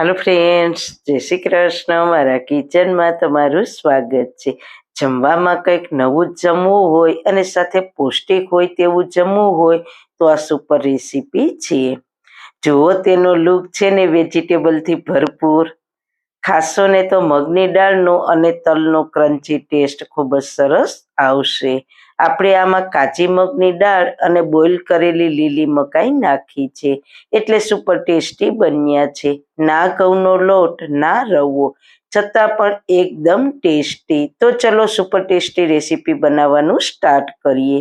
Hello friends, જય શ્રી કૃષ્ણ. મારા કિચનમાં તમારું સ્વાગત છે. જમવામાં કંઈક નવું જ જમવું હોય અને સાથે પૌષ્ટિક હોય તેવું જમવું હોય તો આ સુપર રેસીપી છે. જુઓ તેનો લુક છે ને વેજીટેબલથી ભરપૂર. ખાસો ને તો મગની દાળનો અને તલનો ક્રન્ચી ટેસ્ટ ખૂબ જ સરસ આવશે. આપણે આમાં કાચી મગની દાળ અને બોઇલ કરેલી લીલી મકાઈ નાખી છે, એટલે સુપર ટેસ્ટી બન્યા છે. ના ઘઉંનો લોટ ના રવો, છતાં પણ એકદમ ટેસ્ટી. તો ચલો સુપર ટેસ્ટી રેસીપી બનાવવાનું સ્ટાર્ટ કરીએ.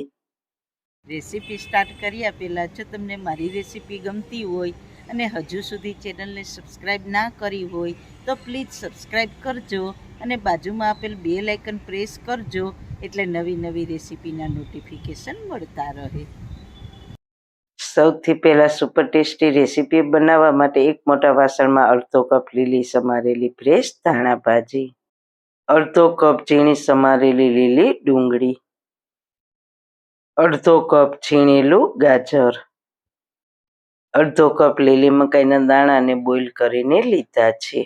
રેસીપી સ્ટાર્ટ કર્યા પહેલાં જો તમને મારી રેસીપી ગમતી હોય અને હજુ સુધી ચેનલને સબસ્ક્રાઈબ ના કરી હોય તો પ્લીઝ સબસ્ક્રાઈબ કરજો અને બાજુમાં આપેલ બેલ આઇકન પ્રેસ કરજો, એટલે નવી નવી રેસીપીના નોટિફિકેશન મળતા રહે. સૌથી પહેલાં સુપર ટેસ્ટી રેસીપી બનાવવા માટે એક મોટા વાસણમાં અડધો કપ લીલી સમારેલી ફ્રેશ ધાણા ભાજી, અડધો કપ ઝીણી સમારેલી લીલી ડુંગળી, અડધો કપ છીણેલું ગાજર, અડધો કપ લીલી મકાઈના દાણાને બોઇલ કરીને લીધા છે,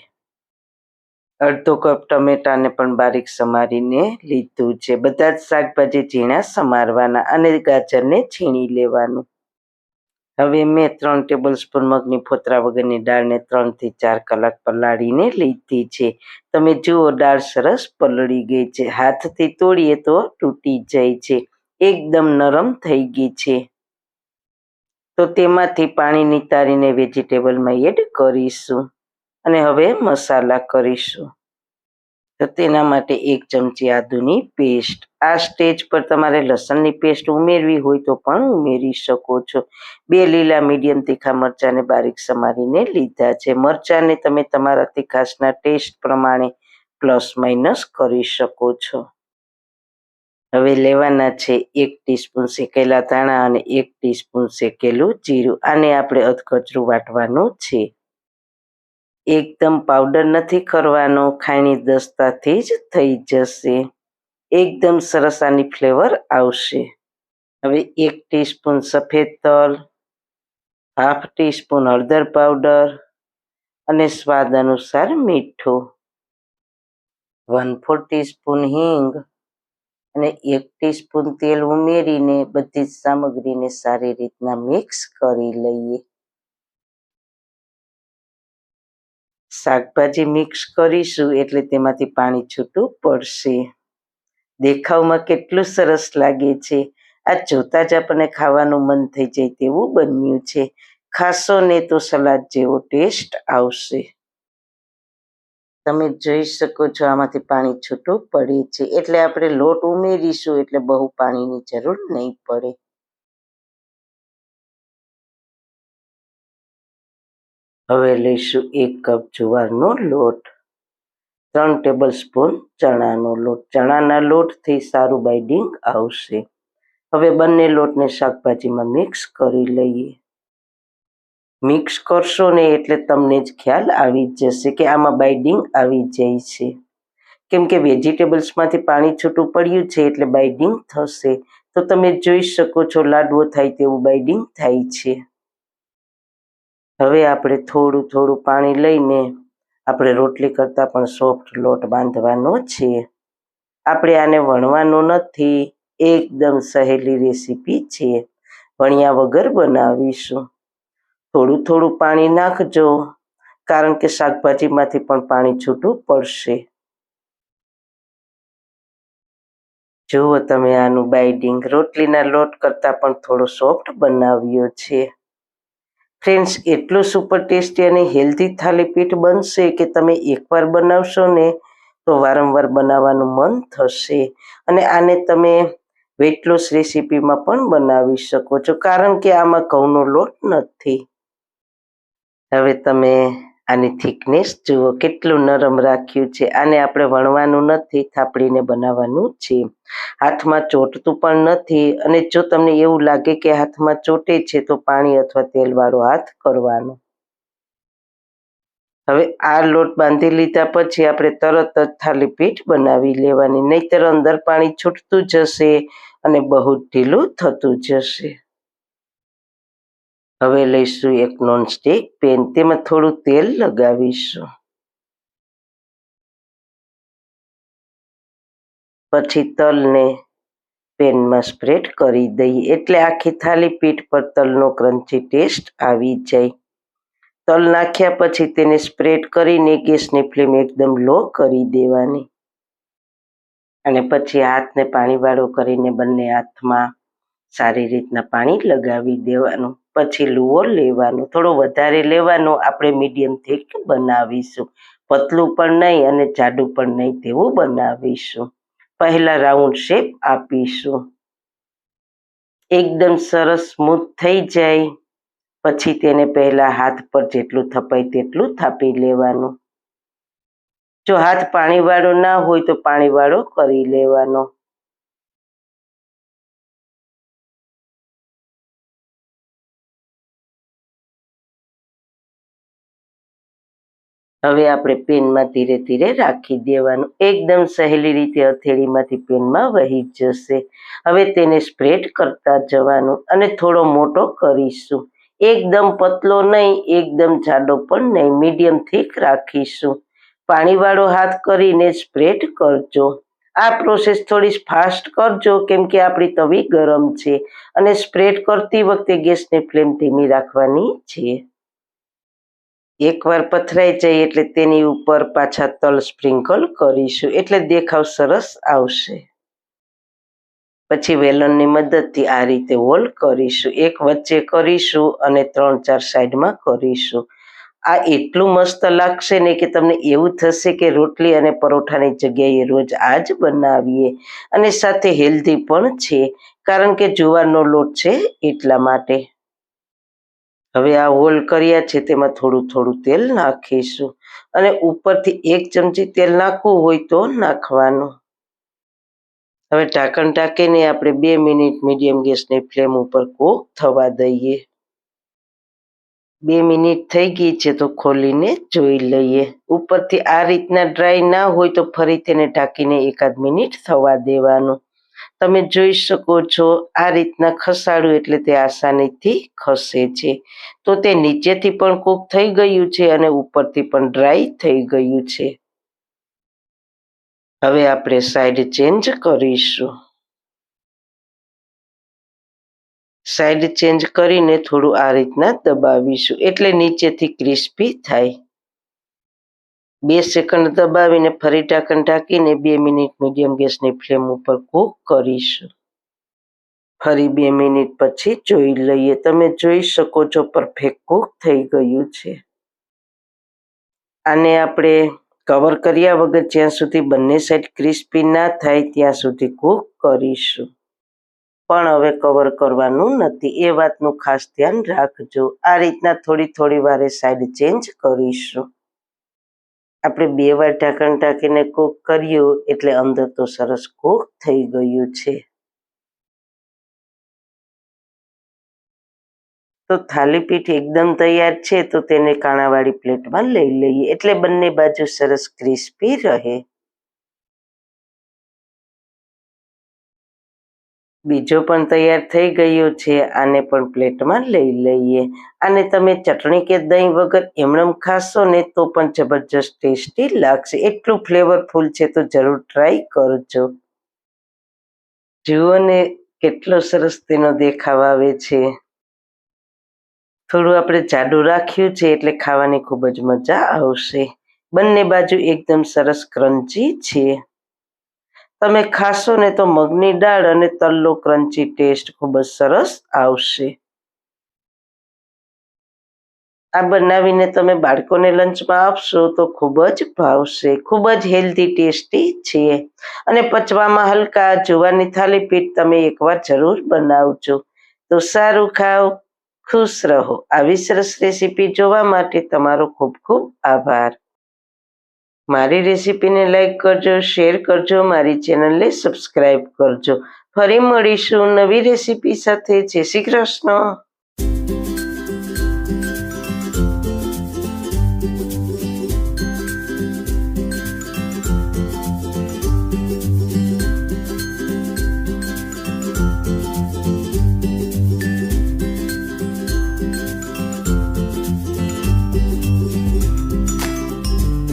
અડધો કપ ટમેટાને પણ બારીક સમારીને લીધું છે. બધા જ શાકભાજી ઝીણા સમારવાના અને ગાજરને છીણી લેવાનું. હવે મેં 3 ટેબલ સ્પૂન મગની ફોતરા વગરની દાળને 3 થી 4 કલાક પલાળીને લીધી છે. તમે જુઓ દાળ સરસ પલળી ગઈ છે. હાથથી તોડીએ તો તૂટી જાય છે. એકદમ નરમ થઈ ગઈ છે. તો તેમાંથી પાણી નિતારીને વેજીટેબલમાં એડ કરીશું અને હવે મસાલા કરીશું. તો તેના માટે 1 ચમચી આદુની પેસ્ટ. આ સ્ટેજ પર તમારે લસણની પેસ્ટ ઉમેરવી હોય તો પણ ઉમેરી શકો છો. 2 લીલા મીડિયમ તીખા મરચાંને બારીક સમારીને લીધા છે. મરચાંને તમે તમારા તીખાશના ટેસ્ટ પ્રમાણે પ્લસ માઇનસ કરી શકો છો. હવે લેવાના છે 1 ટીસ્પૂન શેકેલા ધાણા અને 1 ટીસ્પૂન શેકેલું જીરું. આને આપણે અધકચરું વાટવાનું છે. એકદમ પાવડર નથી કરવાનો, ખાયણી દસ્તાથી જ થઈ જશે. એકદમ સરસ આની ફ્લેવર આવશે. હવે 1 ટીસ્પૂન સફેદ તલ, હાફ ટીસ્પૂન હળદર પાવડર અને સ્વાદ અનુસાર મીઠું, 1/4 ટીસ્પૂન હિંગ અને 1 ટીસ્પૂન તેલ ઉમેરીને બધી જ સામગ્રીને સારી રીતના મિક્સ કરી લઈએ. શાકભાજી મિક્સ કરીશું એટલે તેમાંથી પાણી છૂટું પડશે. દેખાવમાં કેટલું સરસ લાગે છે. આ જોતાં જ આપણને ખાવાનું મન થઈ જાય તેવું બન્યું છે. ખાશો ને તો સલાડ જેવો ટેસ્ટ આવશે. તમે જોઈ શકો છો આમાંથી પાણી છૂટું પડે છે, એટલે આપણે લોટ ઉમેરીશું એટલે બહુ પાણીની જરૂર નહીં પડે. હવે લઈશું 1 કપ જુવારનો લોટ, 3 ટેબલ સ્પૂન ચણાનો લોટ. ચણાના લોટથી સારું બાઇન્ડિંગ આવશે. હવે બંને લોટને શાકભાજીમાં મિક્સ કરી લઈએ. મિક્સ કરશો ને એટલે તમને જ ખ્યાલ આવી જશે કે આમાં બાઇન્ડિંગ આવી જાય છે. કેમ કે વેજીટેબલ્સમાંથી પાણી છૂટું પડ્યું છે એટલે બાઇન્ડિંગ થશે. તો તમે જોઈ શકો છો લાડવો થાય તેવું બાઇન્ડિંગ થાય છે. હવે આપણે થોડું થોડું પાણી લઈને આપણે રોટલી કરતાં પણ સોફ્ટ લોટ બાંધવાનો છે. આપણે આને વણવાનું નથી, એકદમ સહેલી રેસીપી છે. વણ્યા વગર બનાવીશું. થોડું થોડું પાણી નાખજો, કારણ કે શાકભાજીમાંથી પણ પાણી છૂટું પડશે. જુઓ તમે આનું બાઇન્ડિંગ રોટલીના લોટ કરતાં પણ થોડો સોફ્ટ બનાવ્યો છે. ફ્રેન્ડ્સ, એટલું સુપર ટેસ્ટી અને હેલ્ધી થાલીપીઠ બનશે કે તમે એકવાર બનાવશો ને તો વારંવાર બનાવવાનું મન થશે. અને આને તમે વેઇટ લોસ રેસીપીમાં પણ બનાવી શકો છો, કારણ કે આમાં ઘઉંનો લોટ નથી. હવે તમે આની થિકનેસ જુઓ, કેટલું નરમ રાખ્યું છે. આને આપણે વણવાનું નથી, થાપડીને બનાવવાનું છે. હાથમાં ચોંટતું પણ નથી. અને જો તમને એવું લાગે કે હાથમાં ચોંટે છે તો પાણી અથવા તેલવાળો હાથ કરવાનો. હવે આ લોટ બાંધી લીધા પછી આપણે તરત જ થાલીપીઠ બનાવી લેવાની, નહીતર અંદર પાણી છૂટતું જશે અને બહુ ઢીલું થતું જશે. હવે લઈશું એક નોનસ્ટિક પેન, તેમાં થોડું તેલ લગાવીશું. પછી તલને પેનમાં સ્પ્રેડ કરી દઈએ એટલે આખી થાલીપીઠ પર તલનો ક્રન્ચી ટેસ્ટ આવી જાય. તલ નાખ્યા પછી તેને સ્પ્રેડ કરીને ગેસની ફ્લેમ એકદમ લો કરી દેવાની અને પછી હાથને પાણીવાળો કરીને બંને હાથમાં સારી રીતના પાણી લગાવી દેવાનું. પછી લુવો લેવાનો, થોડો વધારે લેવાનો, આપણે મીડિયમ થીક બનાવીશું, પતલું પણ નહીં અને જાડું પણ નહીં તેવું બનાવીશું. પહેલા રાઉન્ડ શેપ આપીશું. એકદમ સરસ સ્મૂથ થઈ જાય પછી તેને પહેલા હાથ પર જેટલું થપાય તેટલું થાપી લેવાનું. જો હાથ પાણીવાળો ના હોય તો પાણીવાળો કરી લેવાનો. હવે આપણે પેનમાં ધીરે ધીરે રાખી દેવાનું, એકદમ સહેલી રીતે હથેળીમાંથી પેનમાં વહી જશે. હવે તેને સ્પ્રેડ કરતા જવાનું અને થોડો મોટો કરીશું, એકદમ પતલો નહીં એકદમ જાડો પણ નહીં, મીડિયમ થીક રાખીશું. પાણીવાળો હાથ કરીને સ્પ્રેડ કરજો. આ પ્રોસેસ થોડી ફાસ્ટ કરજો કેમ કે આપણી તવી ગરમ છે અને સ્પ્રેડ કરતી વખતે ગેસની ફ્લેમ ધીમી રાખવાની છે. એકવાર પથરાઈ જાય એટલે તેની ઉપર પાછા તલ સ્પ્રિંકલ કરીશું એટલે દેખાવ સરસ આવશે. પછી વેલણની મદદથી આ રીતે હોલ કરીશું, એક વચ્ચે કરીશું અને 3-4 સાઈડમાં કરીશું. આ એટલું મસ્ત લાગશે ને કે તમને એવું થશે કે રોટલી અને પરોઠાની જગ્યાએ રોજ આ જ બનાવીએ અને સાથે હેલ્ધી પણ છે કારણ કે જુવારનો લોટ છે એટલા માટે. હવે આ હોલ કર્યા છે તેમાં થોડું થોડું તેલ નાખીશું અને ઉપરથી 1 ચમચી તેલ નાખવું હોય તો નાખવાનું. હવે ઢાંકણ ઢાંકીને આપણે 2 મિનિટ મીડિયમ ગેસની ફ્લેમ ઉપર કૂક થવા દઈએ. 2 મિનિટ થઈ ગઈ છે તો ખોલીને જોઈ લઈએ. ઉપરથી આ રીતના ડ્રાય ના હોય તો ફરી તેને ઢાંકીને 1 મિનિટ થવા દેવાનું. તમે જોઈ શકો છો આ રીતના ખસાડું એટલે તે આસાનીથી ખસે છે. તો તે નીચેથી પણ કૂક થઈ ગયું છે અને ઉપરથી પણ ડ્રાય થઈ ગયું છે. હવે આપણે સાઈડ ચેન્જ કરીશું. સાઈડ ચેન્જ કરીને થોડું આ રીતના દબાવીશું એટલે નીચેથી ક્રિસ્પી થાય. 2 સેકન્ડ દબાવીને ફરી ઢાંકણ ઢાંકીને 2 મિનિટ મીડિયમ ગેસની ફ્લેમ ઉપર કૂક કરીશું. ફરી 2 મિનિટ પછી જોઈ લઈએ. તમે જોઈ શકો છો પરફેક્ટ કૂક થઈ ગયું છે. આને આપણે કવર કર્યા વગર જ્યાં સુધી બંને સાઈડ ક્રિસ્પી ના થાય ત્યાં સુધી કૂક કરીશું. પણ હવે કવર કરવાનું નથી એ વાતનું ખાસ ધ્યાન રાખજો. આ રીતના થોડી થોડી વારે સાઈડ ચેન્જ કરીશું. આપણે 2 વાર ઢાંકણ ઢાંકીને કૂક કર્યું એટલે અંદર તો સરસ કૂક થઈ ગયું છે. તો થાલીપીઠ એકદમ તૈયાર છે તો તેને કાણાવાળી પ્લેટમાં લઈ લઈએ એટલે બંને બાજુ સરસ ક્રિસ્પી રહે. બીજો પણ તૈયાર થઈ ગયો છે, આને પણ પ્લેટમાં લઈ લઈએ. આને તમે ચટણી કે દહીં વગર એમનેમ ખાશો ને તો પણ જબરજસ્ત ટેસ્ટી લાગશે, એટલું ફ્લેવરફુલ છે તો જરૂર ટ્રાય કરજો. જુઓ ને કેટલો સરસ તેનો દેખાવ આવે છે. થોડું આપણે જાડું રાખ્યું છે એટલે ખાવાની ખૂબ જ મજા આવશે. બંને બાજુ એકદમ સરસ ક્રન્ચી છે. તમે ખાશો ને તો મગની દાળ અને તલનો ક્રન્ચી ટેસ્ટ ખૂબ જ સરસ આવશે. આ બનાવીને તમે બાળકોને લંચમાં આપશો તો ખૂબ જ ભાવશે. ખૂબ જ હેલ્ધી ટેસ્ટી છે અને પચવામાં હલકા. જુવારની થાલીપીઠ તમે એકવાર જરૂર બનાવજો. તો સારું ખાઓ, ખુશ રહો. આવી સરસ રેસીપી જોવા માટે તમારો ખૂબ ખૂબ આભાર. મારી રેસીપીને લાઈક કરજો, શેર કરજો, મારી ચેનલને સબસ્ક્રાઈબ કરજો. ફરી મળીશું નવી રેસીપી સાથે. જય શ્રી કૃષ્ણ.